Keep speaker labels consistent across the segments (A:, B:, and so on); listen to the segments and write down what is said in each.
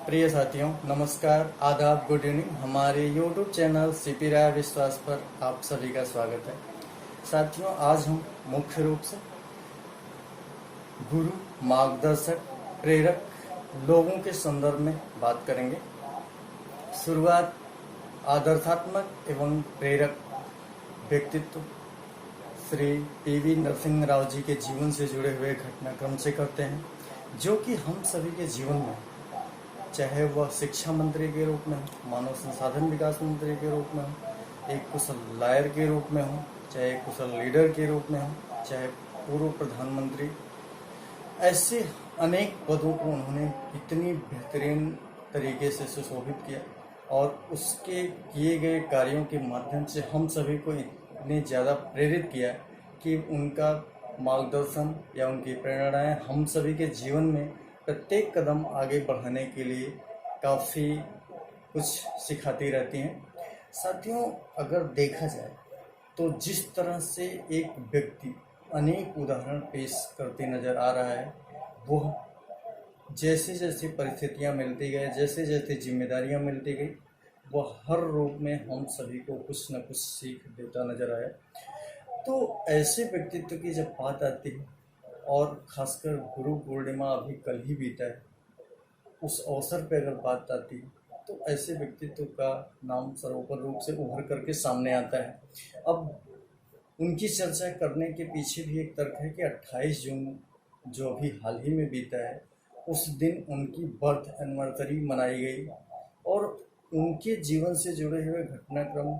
A: प्रिय साथियों, नमस्कार, आदाब, गुड इवनिंग। हमारे YouTube चैनल सीपी राय विश्वास पर आप सभी का स्वागत है। साथियों, आज हम मुख्य रूप से गुरु, मार्गदर्शक, प्रेरक लोगों के संदर्भ में बात करेंगे। शुरुआत आदर्शात्मक एवं प्रेरक व्यक्तित्व श्री पीवी नरसिंह राव जी के जीवन से जुड़े हुए घटनाक्रम से करते हैं, जो कि हम सभी के जीवन में, चाहे वह शिक्षा मंत्री के रूप में हो, मानव संसाधन विकास मंत्री के रूप में हो, एक कुशल लॉयर के रूप में हो, चाहे एक कुशल लीडर के रूप में हो, चाहे पूर्व प्रधानमंत्री, ऐसे अनेक पदों को उन्होंने इतनी बेहतरीन तरीके से सुशोभित किया और उसके किए गए कार्यों के माध्यम से हम सभी को इतने ज़्यादा प्रेरित किया कि उनका मार्गदर्शन या उनकी प्रेरणाएं हम सभी के जीवन में प्रत्येक कदम आगे बढ़ाने के लिए काफ़ी कुछ सिखाती रहती हैं। साथियों, अगर देखा जाए तो जिस तरह से एक व्यक्ति अनेक उदाहरण पेश करते नज़र आ रहा है, वह जैसे जैसे परिस्थितियां मिलती गई, जैसे जैसे जिम्मेदारियां मिलती गई, वह हर रूप में हम सभी को कुछ न कुछ सीख देता नज़र आया। तो ऐसे व्यक्तित्व की जब बात आती है, और खासकर गुरु पूर्णिमा अभी कल ही बीता है, उस अवसर पर अगर बात आती है तो ऐसे व्यक्तित्व का नाम सर्वोपरि रूप से उभर करके सामने आता है। अब उनकी चर्चा करने के पीछे भी एक तर्क है कि 28 जून जो अभी हाल ही में बीता है, उस दिन उनकी बर्थ एनिवर्सरी मनाई गई और उनके जीवन से जुड़े हुए घटनाक्रम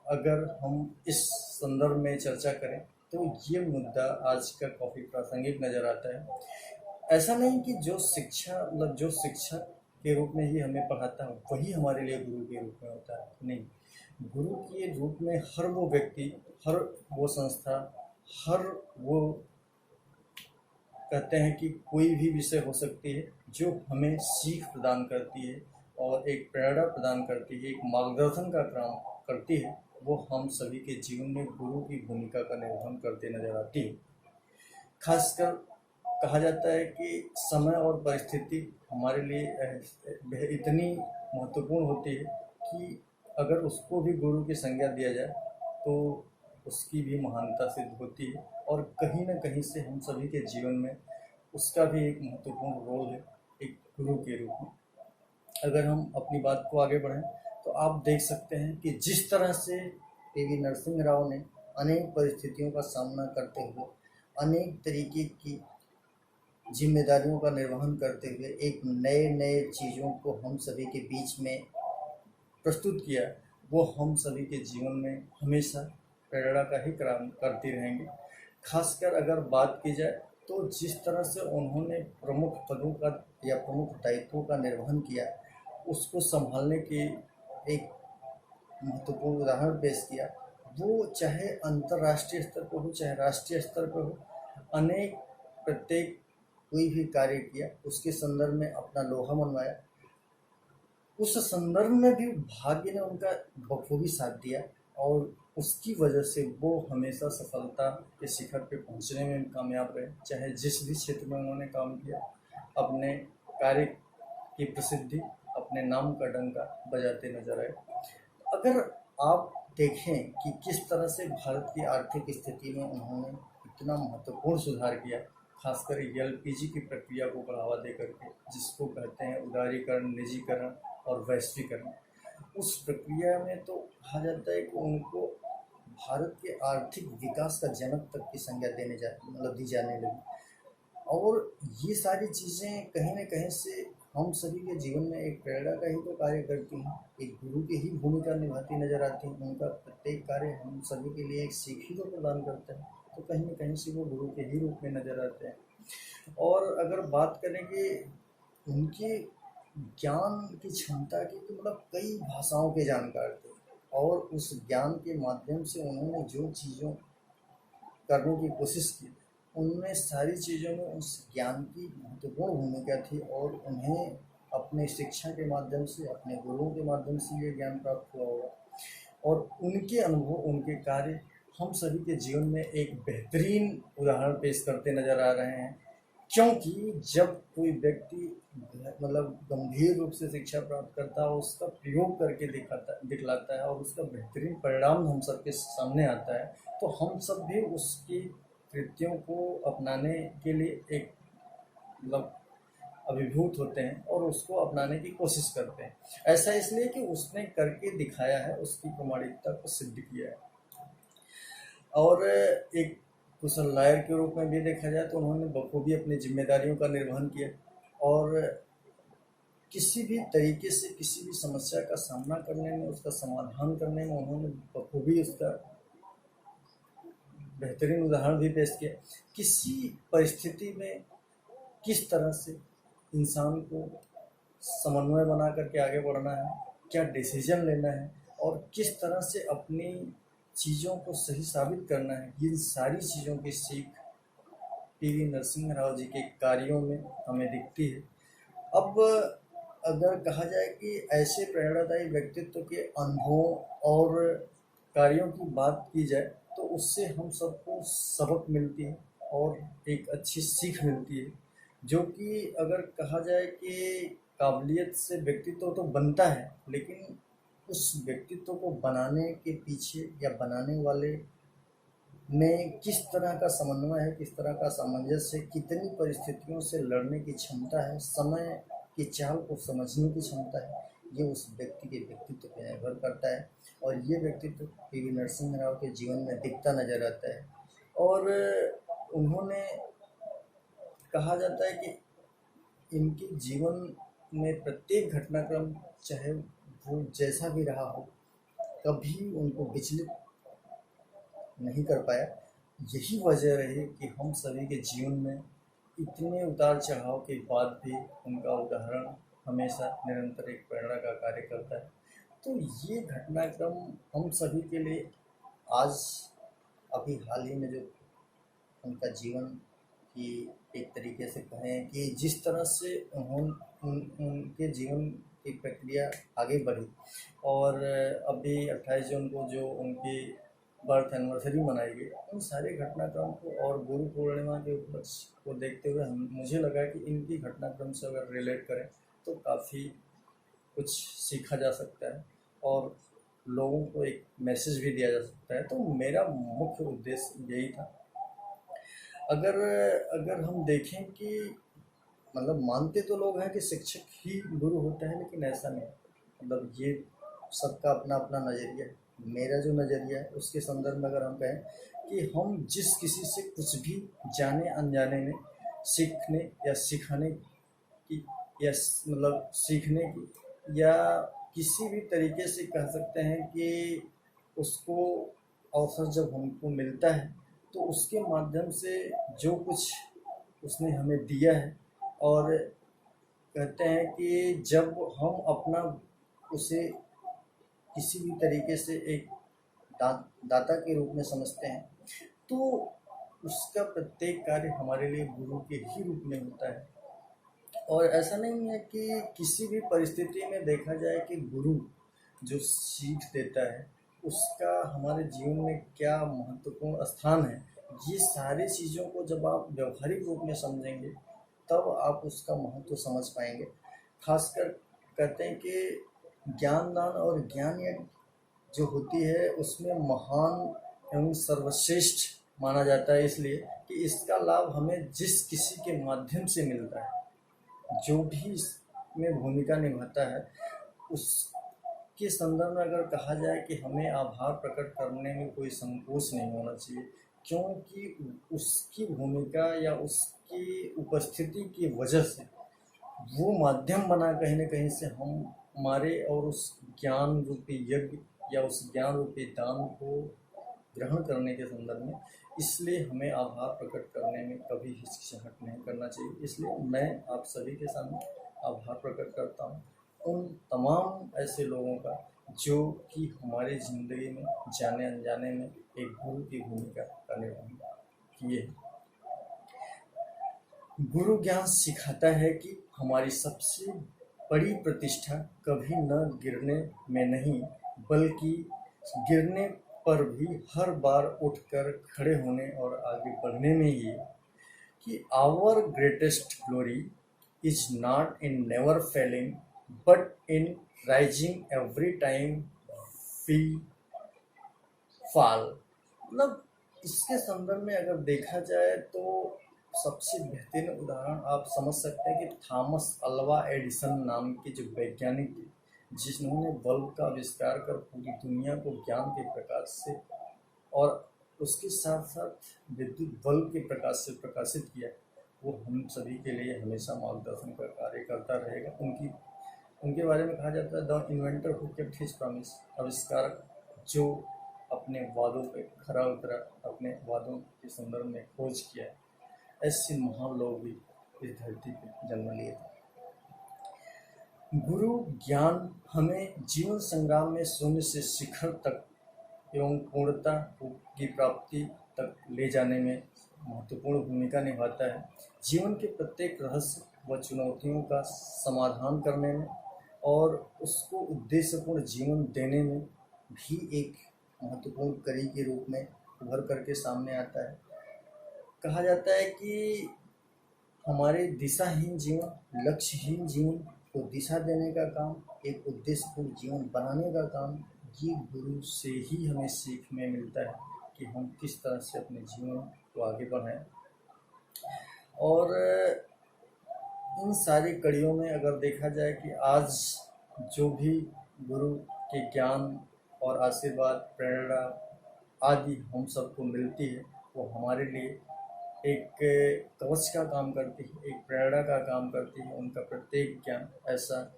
A: अगर हम इस संदर्भ में चर्चा करें तो ये मुद्दा आज का काफ़ी प्रासंगिक नज़र आता है। ऐसा नहीं कि जो शिक्षक के रूप में ही हमें पढ़ाता है वही हमारे लिए गुरु के रूप में होता है, नहीं। गुरु के रूप में हर वो व्यक्ति, हर वो संस्था, हर वो कहते हैं कि कोई भी विषय हो सकती है जो हमें सीख प्रदान करती है और एक प्रेरणा प्रदान करती है, एक मार्गदर्शन का काम करती है, वो हम सभी के जीवन में गुरु की भूमिका का निर्वहन करते नजर आती है। खासकर कहा जाता है कि समय और परिस्थिति हमारे लिए इतनी महत्वपूर्ण होती है कि अगर उसको भी गुरु की संज्ञा दिया जाए तो उसकी भी महानता सिद्ध होती है और कहीं ना कहीं से हम सभी के जीवन में उसका भी एक महत्वपूर्ण रोल है, एक गुरु के रूप में। अगर हम अपनी बात को आगे बढ़ें तो आप देख सकते हैं कि जिस तरह से पीवी नरसिंह राव ने अनेक परिस्थितियों का सामना करते हुए, अनेक तरीके की जिम्मेदारियों का निर्वहन करते हुए एक नए नए चीज़ों को हम सभी के बीच में प्रस्तुत किया, वो हम सभी के जीवन में हमेशा प्रेरणा का ही काम करती रहेंगे। खासकर अगर बात की जाए तो जिस तरह से उन्होंने प्रमुख पदों का या प्रमुख दायित्वों का निर्वहन किया, उसको संभालने की एक महत्वपूर्ण उदाहरण पेश किया। वो चाहे अंतर्राष्ट्रीय स्तर पर हो, चाहे राष्ट्रीय स्तर पर हो, अनेक प्रत्येक कोई भी कार्य किया, उसके संदर्भ में अपना लोहा मनवाया। उस संदर्भ में भी भाग्य ने उनका बखूबी साथ दिया और उसकी वजह से वो हमेशा सफलता के शिखर पे पहुंचने में कामयाब रहे। चाहे जिस भी क्षेत्र में उन्होंने काम किया, अपने कार्य की प्रसिद्धि, अपने नाम का डंका बजाते नजर आए। अगर आप देखें कि किस तरह से भारत की आर्थिक स्थिति में उन्होंने इतना महत्वपूर्ण सुधार किया, खासकर एलपीजी की प्रक्रिया को बढ़ावा देकर के, जिसको कहते हैं उदारीकरण, निजीकरण और वैश्वीकरण, उस प्रक्रिया में तो कहा जाता है कि उनको भारत के आर्थिक विकास का जनक तक की संज्ञा दी जाने लगी। और ये सारी चीज़ें कहीं न कहीं से हम सभी के जीवन में एक प्रेरणा का ही तो कार्य करती हैं, एक गुरु की ही भूमिका निभाती नजर आती हैं। उनका प्रत्येक कार्य हम सभी के लिए एक सीख ही तो प्रदान करता है, तो कहीं न कहीं से वो गुरु के ही रूप में नजर आते हैं। और अगर बात करेंगे उनके ज्ञान की क्षमता की, तो मतलब कई भाषाओं के जानकार थे और उस ज्ञान के माध्यम से उन्होंने जो चीज़ों करने की कोशिश की, उनमें सारी चीज़ों में उस ज्ञान की महत्वपूर्ण भूमिका थी और उन्हें अपने शिक्षा के माध्यम से, अपने गुरुओं के माध्यम से ये ज्ञान प्राप्त हुआ होगा। और उनके अनुभव, उनके कार्य हम सभी के जीवन में एक बेहतरीन उदाहरण पेश करते नज़र आ रहे हैं। क्योंकि जब कोई व्यक्ति मतलब गंभीर रूप से शिक्षा प्राप्त करता है, उसका प्रयोग करके दिखलाता है और उसका बेहतरीन परिणाम हम सबके सामने आता है, तो हम सब भी उसकी कृतियों को अपनाने के लिए एक मतलब अभिभूत होते हैं और उसको अपनाने की कोशिश करते हैं। ऐसा इसलिए कि उसने करके दिखाया है, उसकी प्रामाणिकता को सिद्ध किया है। और एक कुशल लॉयर के रूप में भी देखा जाए तो उन्होंने बखूबी अपनी जिम्मेदारियों का निर्वहन किया और किसी भी तरीके से किसी भी समस्या का सामना करने में, उसका समाधान करने में उन्होंने बखूबी उसका बेहतरीन उदाहरण भी पेश किया। किसी परिस्थिति में किस तरह से इंसान को समन्वय बना करके आगे बढ़ना है, क्या डिसीजन लेना है और किस तरह से अपनी चीज़ों को सही साबित करना है, इन सारी चीज़ों की सीख पीवी नरसिम्हा राव जी के कार्यों में हमें दिखती है। अब अगर कहा जाए कि ऐसे प्रेरणादायी व्यक्तित्व के अनुभवों और कार्यों की बात की जाए तो उससे हम सबको सबक मिलती है और एक अच्छी सीख मिलती है, जो कि अगर कहा जाए कि काबिलियत से व्यक्तित्व तो बनता है, लेकिन उस व्यक्तित्व को बनाने के पीछे या बनाने वाले में किस तरह का समन्वय है, किस तरह का सामंजस्य है, कितनी परिस्थितियों से लड़ने की क्षमता है, समय की चाल को समझने की क्षमता है, ये उस व्यक्ति के व्यक्तित्व पर निर्भर करता है। और ये व्यक्तित्व पीवी नरसिम्हा राव के जीवन में दिखता नजर आता है। और उन्होंने कहा जाता है कि इनके जीवन में प्रत्येक घटनाक्रम, चाहे वो जैसा भी रहा हो, कभी उनको विचलित नहीं कर पाया। यही वजह रही कि हम सभी के जीवन में इतने उतार चढ़ाव के बाद भी उनका उदाहरण हमेशा निरंतर एक प्रेरणा का कार्य करता है। तो ये घटनाक्रम हम सभी के लिए आज अभी हाल ही में जो उनका जीवन की एक तरीके से कहें कि जिस तरह से उनके जीवन की प्रक्रिया आगे बढ़ी और अभी 28 जून को जो उनकी बर्थ एनिवर्सरी मनाई गई, उन सारे घटनाक्रम को और गुरु पूर्णिमा के उपलक्ष्य को देखते हुए मुझे लगा कि इनकी घटनाक्रम से अगर रिलेट करें तो काफ़ी कुछ सीखा जा सकता है और लोगों को एक मैसेज भी दिया जा सकता है। तो मेरा मुख्य उद्देश्य यही था। अगर अगर हम देखें कि मतलब मानते तो लोग हैं कि शिक्षक ही गुरु होता है, लेकिन ऐसा नहीं। मतलब ये सबका अपना अपना नज़रिया है। मेरा जो नज़रिया है उसके संदर्भ में अगर हम कहें कि हम जिस किसी से कुछ भी जाने अनजाने में सीखने या सिखाने की या मतलब सीखने की या किसी भी तरीके से कह सकते हैं कि उसको अवसर जब हमको मिलता है तो उसके माध्यम से जो कुछ उसने हमें दिया है, और कहते हैं कि जब हम अपना उसे किसी भी तरीके से एक दाता के रूप में समझते हैं तो उसका प्रत्येक कार्य हमारे लिए गुरु के ही रूप में होता है। और ऐसा नहीं है कि किसी भी परिस्थिति में देखा जाए कि गुरु जो सीख देता है उसका हमारे जीवन में क्या महत्वपूर्ण स्थान है, ये सारी चीज़ों को जब आप व्यवहारिक रूप में समझेंगे तब आप उसका महत्व समझ पाएंगे। खासकर कहते हैं कि ज्ञान दान और ज्ञान यज्ञ जो होती है उसमें महान एवं सर्वश्रेष्ठ माना जाता है, इसलिए कि इसका लाभ हमें जिस किसी के माध्यम से मिलता है, जो भी इसमें भूमिका निभाता है, उसके संदर्भ में अगर कहा जाए कि हमें आभार प्रकट करने में कोई संकोच नहीं होना चाहिए, क्योंकि उसकी भूमिका या उसकी उपस्थिति की वजह से वो माध्यम बना कहीं न कहीं से हम हमारे और उस ज्ञान रूपी यज्ञ या उस ज्ञान रूपी दान को ग्रहण करने के संदर्भ में। इसलिए हमें आभार प्रकट करने में कभी हिचकिचाहट नहीं करना चाहिए। इसलिए मैं आप सभी के सामने आभार प्रकट करता हूँ उन तमाम ऐसे लोगों का जो कि हमारी ज़िंदगी में जाने अनजाने में एक गुरु की भूमिका का निर्वहन किए। गुरु ज्ञान सिखाता है कि हमारी सबसे बड़ी प्रतिष्ठा कभी न गिरने में नहीं, बल्कि गिरने पर भी हर बार उठकर खड़े होने और आगे बढ़ने में ही है। कि our greatest glory is not in never failing but in rising every time we fall। मतलब इसके संदर्भ में अगर देखा जाए तो सबसे बेहतरीन उदाहरण आप समझ सकते हैं कि थॉमस अल्वा एडिसन नाम के जो वैज्ञानिक थे, जिन्होंने बल्ब का आविष्कार कर पूरी दुनिया को ज्ञान के प्रकाश से और उसके साथ साथ विद्युत बल्ब के प्रकाश से प्रकाशित किया, वो हम सभी के लिए हमेशा मार्गदर्शन का कार्य करता रहेगा। उनके बारे में कहा जाता है the inventor who kept his promise, आविष्कारक जो अपने वादों पे खरा उतरा, अपने वादों के संदर्भ में खोज किया। ऐसे महान लोग भी इस धरती पे जन्म लिए थे। गुरु ज्ञान हमें जीवन संग्राम में शून्य से शिखर तक एवं पूर्णता की प्राप्ति तक ले जाने में महत्वपूर्ण भूमिका निभाता है। जीवन के प्रत्येक रहस्य व चुनौतियों का समाधान करने में और उसको उद्देश्यपूर्ण जीवन देने में भी एक महत्वपूर्ण कड़ी के रूप में उभर करके सामने आता है। कहा जाता है कि हमारे दिशाहीन जीवन, लक्ष्यहीन जीवन को दिशा देने का काम, एक उद्देश्यपूर्ण जीवन बनाने का काम, ये गुरु से ही हमें सीख में मिलता है कि हम किस तरह से अपने जीवन को आगे बढ़ाएं। और इन सारी कड़ियों में अगर देखा जाए कि आज जो भी गुरु के ज्ञान और आशीर्वाद, प्रेरणा आदि हम सबको मिलती है, वो हमारे लिए एक कवच का काम करती है, एक प्रेरणा का काम करती है। उनका प्रत्येक ज्ञान, ऐसा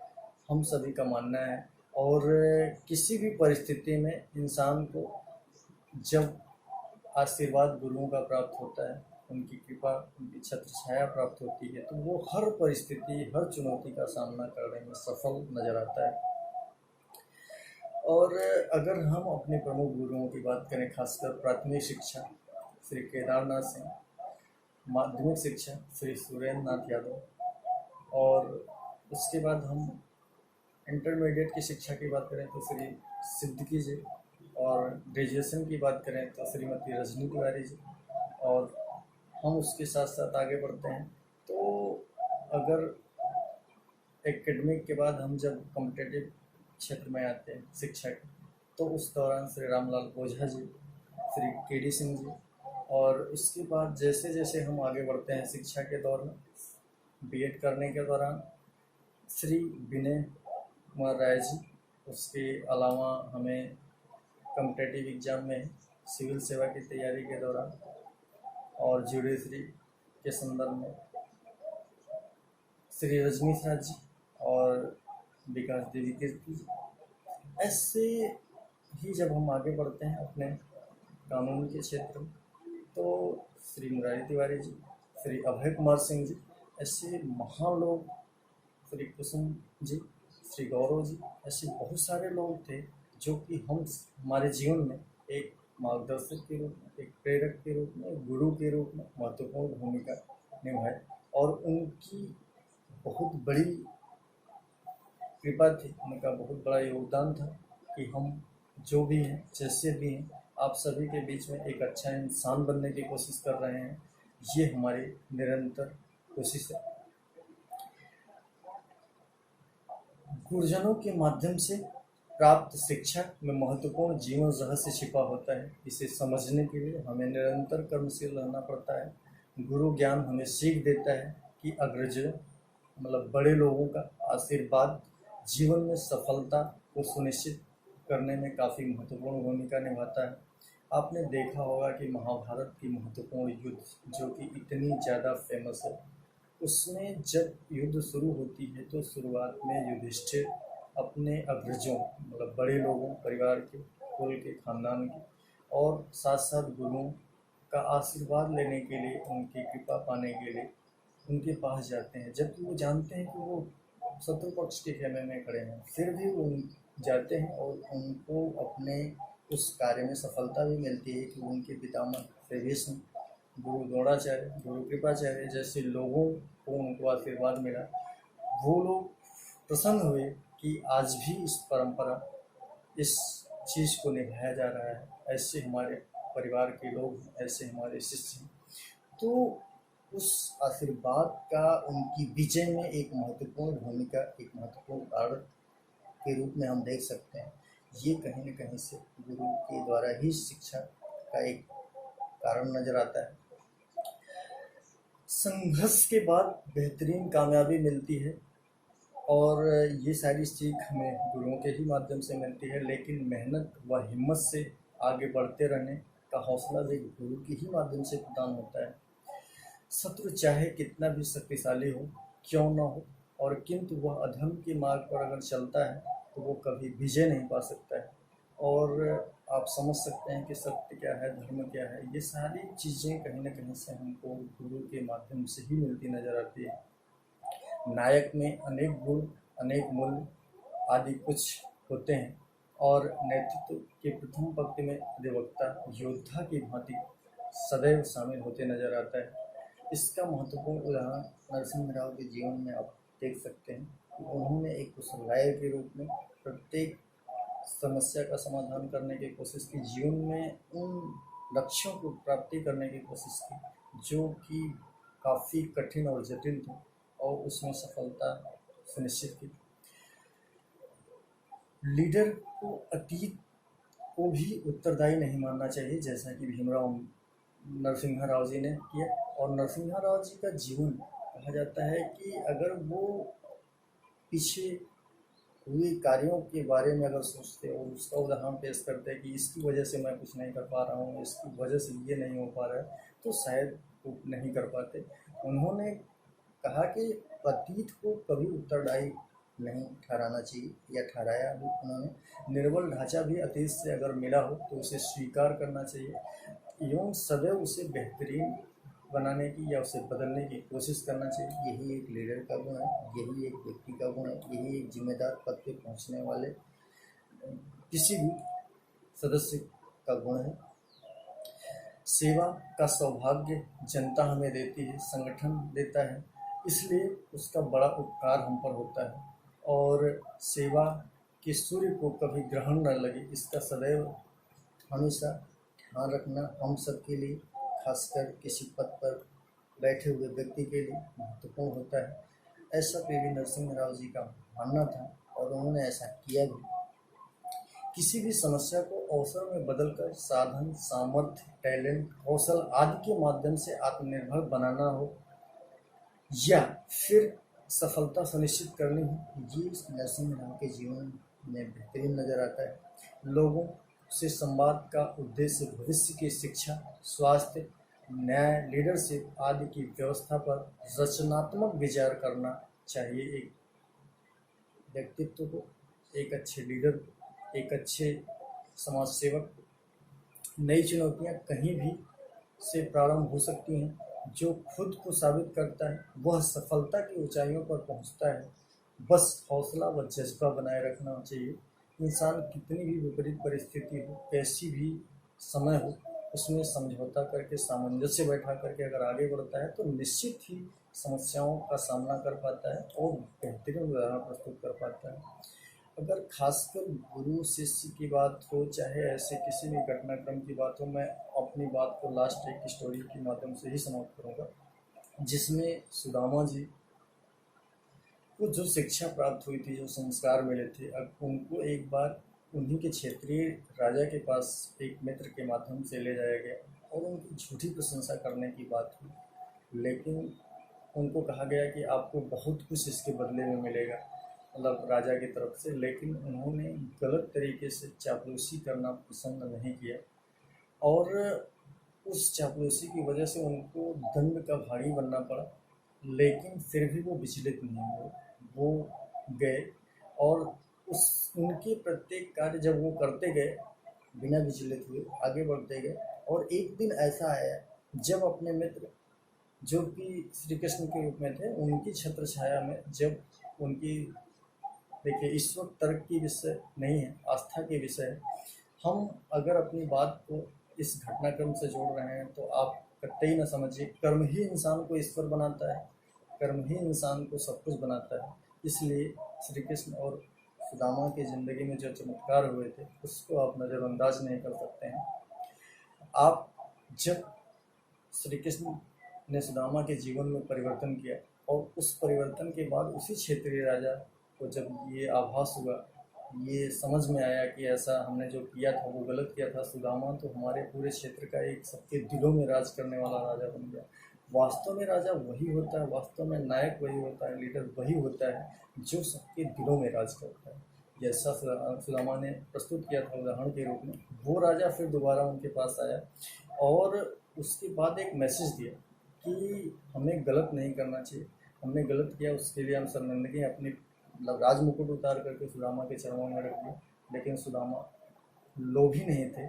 A: हम सभी का मानना है। और किसी भी परिस्थिति में इंसान को जब आशीर्वाद गुरुओं का प्राप्त होता है, उनकी कृपा, उनकी छत्र छाया प्राप्त होती है, तो वो हर परिस्थिति, हर चुनौती का सामना करने में सफल नजर आता है। और अगर हम अपने प्रमुख गुरुओं की बात करें, खासकर प्राथमिक शिक्षा श्री केदारनाथ सिंह, माध्यमिक शिक्षा श्री सुरेंद्र नाथ यादव, और उसके बाद हम इंटरमीडिएट की शिक्षा की बात करें तो श्री सिद्दीकी जी, और ग्रेजुएशन की बात करें तो श्रीमती रजनी तिवारी जी, और हम उसके साथ साथ आगे बढ़ते हैं तो अगर एकेडमिक के बाद हम जब कॉम्पिटेटिव क्षेत्र में आते हैं शिक्षा के, तो उस दौरान श्री रामलाल ओझा जी, श्री के.डी. सिंह जी, और उसके बाद जैसे जैसे हम आगे बढ़ते हैं शिक्षा के दौर में, बीएड करने के दौरान श्री विनय कुमार राय जी, उसके अलावा हमें कॉम्पिटेटिव एग्ज़ाम में सिविल सेवा की तैयारी के दौरान और ज्यूडिशरी के संदर्भ में श्री रजनीश राज जी और विकास देवी कीर्ति जी। ऐसे ही जब हम आगे बढ़ते हैं अपने कानून के क्षेत्र में, तो श्री मुरारी तिवारी जी, श्री अभय कुमार सिंह जी, ऐसे महान लोग, श्री कुसुम जी, श्री गौरव जी, ऐसे बहुत सारे लोग थे जो कि हमारे जीवन में एक मार्गदर्शक के रूप में, एक प्रेरक के रूप में, गुरु के रूप में महत्वपूर्ण भूमिका निभाई। और उनकी बहुत बड़ी कृपा थी, उनका बहुत बड़ा योगदान था कि हम जो भी हैं, जैसे भी हैं, आप सभी के बीच में एक अच्छा इंसान बनने की कोशिश कर रहे हैं। ये हमारी निरंतर कोशिश है। गुरुजनों के माध्यम से प्राप्त शिक्षा में महत्वपूर्ण जीवन रहस्य छिपा होता है। इसे समझने के लिए हमें निरंतर कर्मशील रहना पड़ता है। गुरु ज्ञान हमें सीख देता है कि अग्रजों, मतलब बड़े लोगों का आशीर्वाद जीवन में सफलता को सुनिश्चित करने में काफ़ी महत्वपूर्ण भूमिका निभाता है। आपने देखा होगा कि महाभारत की महत्वपूर्ण युद्ध, जो कि इतनी ज़्यादा फेमस है, उसमें जब युद्ध शुरू होती है तो शुरुआत में युधिष्ठिर अपने अग्रजों, मतलब बड़े लोगों, परिवार के, कुल के, खानदान के, और साथ साथ गुरुओं का आशीर्वाद लेने के लिए, उनकी कृपा पाने के लिए उनके पास जाते हैं, जबकि वो जानते हैं कि वो शत्रु पक्ष के खेमे में खड़े हैं, फिर भी वो जाते हैं और उनको अपने उस कार्य में सफलता भी मिलती है कि उनके पितामह श्री विष्णु, गुरु द्रोणाचार्य, गुरु कृपाचार्य जैसे लोगों को उनको आशीर्वाद मिला। वो लोग प्रसन्न हुए कि आज भी इस परंपरा, इस चीज़ को निभाया जा रहा है, ऐसे हमारे परिवार के लोग, ऐसे हमारे शिष्य हैं। तो उस आशीर्वाद का उनकी विजय में एक महत्वपूर्ण भूमिका, एक महत्वपूर्ण कारण के रूप में हम देख सकते हैं। ये कहीं न कहीं से गुरु के द्वारा ही शिक्षा का एक कारण नज़र आता है। संघर्ष के बाद बेहतरीन कामयाबी मिलती है और ये सारी सीख हमें गुरुओं के ही माध्यम से मिलती है, लेकिन मेहनत व हिम्मत से आगे बढ़ते रहने का हौसला भी गुरु के ही माध्यम से प्रदान होता है। शत्रु चाहे कितना भी शक्तिशाली हो, क्यों न हो, और किंतु वह अधर्म के मार्ग पर अगर चलता है तो वो कभी विजय नहीं पा सकता है। और आप समझ सकते हैं कि सत्य क्या है, धर्म क्या है। ये सारी चीज़ें कहीं न कहीं से हमको गुरु के माध्यम से ही मिलती नज़र आती है। नायक में अनेक गुण, अनेक मूल्य आदि कुछ होते हैं और नेतृत्व के प्रथम पंक्ति में अधिवक्ता योद्धा की भांति सदैव शामिल होते नजर आता है। इसका महत्वपूर्ण उदाहरण नरसिंह राव के जीवन में आप देख सकते हैं कि उन्होंने एक कुशल लायक के रूप में प्रत्येक समस्या का समाधान करने की कोशिश की, जीवन में उन लक्ष्यों को प्राप्ति करने की कोशिश की जो कि काफ़ी कठिन और जटिल थे, और उसमें सफलता सुनिश्चित की। लीडर को अतीत को भी उत्तरदायी नहीं मानना चाहिए, जैसा कि भीमराव नरसिम्हा राव जी ने किया। और नरसिम्हा राव जी का जीवन कहा जाता है कि अगर वो पीछे हुए कार्यों के बारे में अगर सोचते और उसका उदाहरण पेश करते कि इसकी वजह से मैं कुछ नहीं कर पा रहा हूँ, इसकी वजह से ये नहीं हो पा रहा है, तो शायद वो नहीं कर पाते। उन्होंने कहा कि अतीत को कभी उत्तरदायी नहीं ठहराना चाहिए, या ठहराया भी उन्होंने। निर्बल ढांचा भी अतीत से अगर मिला हो तो उसे स्वीकार करना चाहिए एवं सदैव उसे बेहतरीन बनाने की या उसे बदलने की कोशिश करना चाहिए। यही एक लीडर का गुण है, यही एक व्यक्ति का गुण है, यही एक जिम्मेदार पद पे पहुंचने वाले किसी भी सदस्य का गुण है। सेवा का सौभाग्य जनता हमें देती है, संगठन देता है, इसलिए उसका बड़ा उपकार हम पर होता है। और सेवा के सूर्य को कभी ग्रहण न लगे, इसका सदैव हमेशा ध्यान रखना हम सब के लिए, खासकर किसी पद पर बैठे हुए व्यक्ति के लिए महत्वपूर्ण होता है। ऐसा पीवी नरसिंह राव जी का मानना था और उन्होंने ऐसा किया भी। किसी भी समस्या को अवसर में बदलकर साधन, सामर्थ्य, टैलेंट, कौशल आदि के माध्यम से आत्मनिर्भर बनाना हो या फिर सफलता सुनिश्चित करनी हो, ये नरसिंह राव के जीवन में बेहतरीन नजर आता है। लोगों से संवाद का उद्देश्य भविष्य की शिक्षा, स्वास्थ्य, न्याय, लीडरशिप आदि की व्यवस्था पर रचनात्मक विचार करना चाहिए। एक व्यक्तित्व को, एक अच्छे लीडर को, एक अच्छे समाज सेवक को नई चुनौतियां कहीं भी से प्रारंभ हो सकती हैं। जो खुद को साबित करता है वह सफलता की ऊंचाइयों पर पहुंचता है। बस हौसला व जज्बा बनाए रखना चाहिए। इंसान कितनी भी विपरीत परिस्थिति हो, कैसी भी समय हो, उसमें समझौता करके, सामंजस्य बैठा करके अगर आगे बढ़ता है तो निश्चित ही समस्याओं का सामना कर पाता है और बेहतरीन उदाहरण प्रस्तुत कर पाता है। अगर खासकर गुरु शिष्य की बात हो, चाहे ऐसे किसी भी घटनाक्रम की बात हो, मैं अपनी बात को लास्ट एक स्टोरी के माध्यम से ही समाप्त करूंगा, जिसमें सुदामा जी को जो शिक्षा प्राप्त हुई थी, जो संस्कार मिले थे, अब उनको एक बार उन्हीं के क्षेत्रीय राजा के पास एक मित्र के माध्यम से ले जाया गया और उनकी झूठी प्रशंसा करने की बात हुई। लेकिन उनको कहा गया कि आपको बहुत कुछ इसके बदले में मिलेगा, मतलब राजा की तरफ से। लेकिन उन्होंने गलत तरीके से चापलूसी करना पसंद नहीं किया और उस चापलूसी की वजह से उनको दंड का भागी बनना पड़ा। लेकिन फिर भी वो विचलित नहीं हुए, वो गए और उस उनके प्रत्येक कार्य जब वो करते गए बिना विचलित हुए आगे बढ़ते गए। और एक दिन ऐसा आया जब अपने मित्र, जो कि श्री कृष्ण के रूप में थे, उनकी छत्र छाया में जब उनकी, देखिए इस वक्त तर्क की विषय नहीं है, आस्था के विषय है। हम अगर अपनी बात को इस घटनाक्रम से जोड़ रहे हैं तो आप कतई न समझिए, कर्म ही इंसान को ईश्वर बनाता है, कर्म ही इंसान को सब कुछ बनाता है। इसलिए श्री कृष्ण और सुदामा की ज़िंदगी में जो चमत्कार हुए थे उसको आप नज़रअंदाज नहीं कर सकते हैं। आप जब श्री कृष्ण ने सुदामा के जीवन में परिवर्तन किया, और उस परिवर्तन के बाद उसी क्षेत्रीय राजा को जब ये आभास हुआ, ये समझ में आया कि ऐसा हमने जो किया था वो गलत किया था, सुदामा तो हमारे पूरे क्षेत्र का एक सबके दिलों में राज करने वाला राजा बन गया। वास्तव में राजा वही होता है, वास्तव में नायक वही होता है, लीडर वही होता है जो सबके दिलों में राज करता है। जैसा सुदामा ने प्रस्तुत किया था उदाहरण के रूप में, वो राजा फिर दोबारा उनके पास आया और उसके बाद एक मैसेज दिया कि हमें गलत नहीं करना चाहिए, हमने गलत किया उसके लिए हम शर्मिंदगी अपनी मतलब राजमुकुट उतार करके सुदामा के चरणों में रख दिया। लेकिन सुदामा लोभी नहीं थे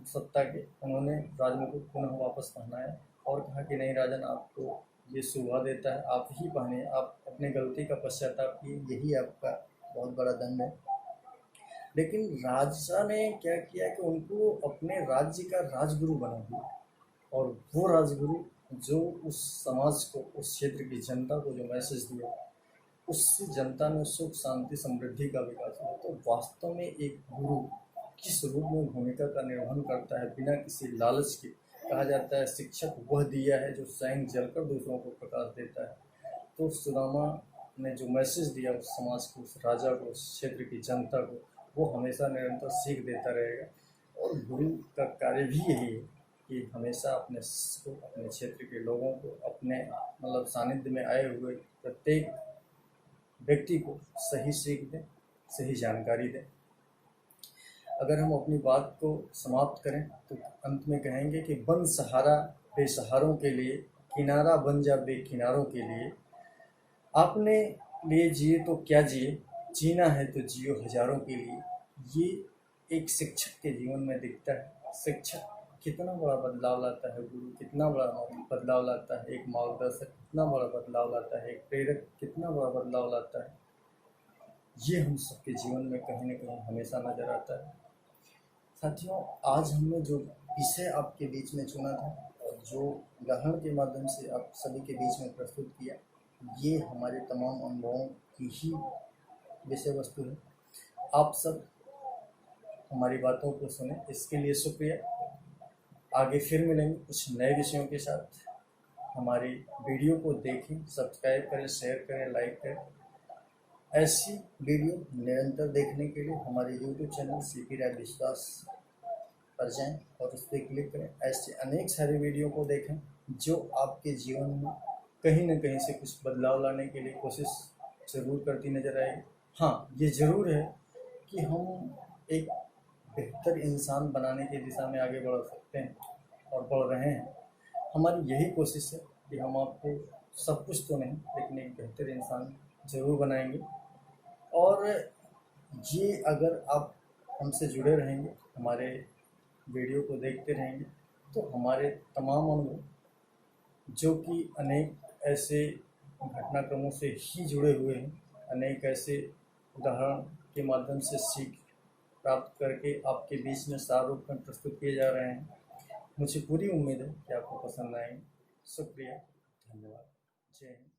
A: सत्ता के, उन्होंने राजमुकुट पुनः वापस पहनाया और कहा कि नहीं राजन, आपको ये शोभा देता है, आप ही पहने, आप अपने गलती का पश्चाताप किए, यही आपका बहुत बड़ा दंड है। लेकिन राजा ने क्या किया कि उनको अपने राज्य का राजगुरु बना दिया, और वो राजगुरु जो उस समाज को, उस क्षेत्र की जनता को जो मैसेज दिया, उससे जनता में सुख शांति समृद्धि का विकास हुआ। तो वास्तव में एक गुरु किस रूप में भूमिका का निर्वहन करता है बिना किसी लालच के। कहा जाता है शिक्षक वह दिया है जो स्वयं जलकर दूसरों को प्रकाश देता है। तो सुदामा ने जो मैसेज दिया उस समाज को, उस राजा को, उस क्षेत्र की जनता को, वो हमेशा निरंतर सीख देता रहेगा। और गुरु का कार्य भी यही है कि हमेशा अपने शिष्य को, अपने क्षेत्र के लोगों को, अपने मतलब सानिध्य में आए हुए प्रत्येक व्यक्ति को सही सीख दें, सही जानकारी दें। अगर हम अपनी बात को समाप्त करें तो अंत में कहेंगे कि बन सहारा बेसहारों के लिए, किनारा बन जा बेकिनारों के लिए, आपने लिए जिए तो क्या जिए, जीना है तो जियो हजारों के लिए। ये एक शिक्षक के जीवन में दिखता है। शिक्षक कितना बड़ा बदलाव लाता है, गुरु कितना बड़ा बदलाव लाता है, एक मार्गदर्शक कितना बड़ा बदलाव लाता है, एक प्रेरक कितना बड़ा बदलाव लाता है, ये हम सबके जीवन में कहीं न कहीं हमेशा नज़र आता है। साथियों, आज हमने जो विषय आपके बीच में चुना था और जो उदाहरण के माध्यम से आप सभी के बीच में प्रस्तुत किया, ये हमारे तमाम अनुभवों की ही विषय वस्तु है। आप सब हमारी बातों को सुने, इसके लिए शुक्रिया। आगे फिर मिलेंगे कुछ नए विषयों के साथ। हमारी वीडियो को देखें, सब्सक्राइब करें, शेयर करें, लाइक करें। ऐसी वीडियो निरंतर देखने के लिए हमारे YouTube चैनल CP राय विश्वास पर जाएं और उस पर क्लिक करें। ऐसे अनेक सारे वीडियो को देखें जो आपके जीवन में कहीं न कहीं से कुछ बदलाव लाने के लिए कोशिश ज़रूर करती नज़र आएगी। हाँ, ये ज़रूर है कि हम एक बेहतर इंसान बनाने की दिशा में आगे बढ़ सकते हैं और बढ़ रहे हैं। हमारी यही कोशिश है कि हम आपको सब कुछ तो नहीं, लेकिन एक बेहतर इंसान ज़रूर बनाएंगे। और ये अगर आप हमसे जुड़े रहेंगे, हमारे वीडियो को देखते रहेंगे, तो हमारे तमाम अनुभव जो कि अनेक ऐसे घटनाक्रमों से ही जुड़े हुए हैं, अनेक ऐसे उदाहरण के माध्यम से सीख प्राप्त करके आपके बीच में सार रूप में प्रस्तुत किए जा रहे हैं। मुझे पूरी उम्मीद है कि आपको पसंद आएंगे। शुक्रिया, धन्यवाद, जय हिंद।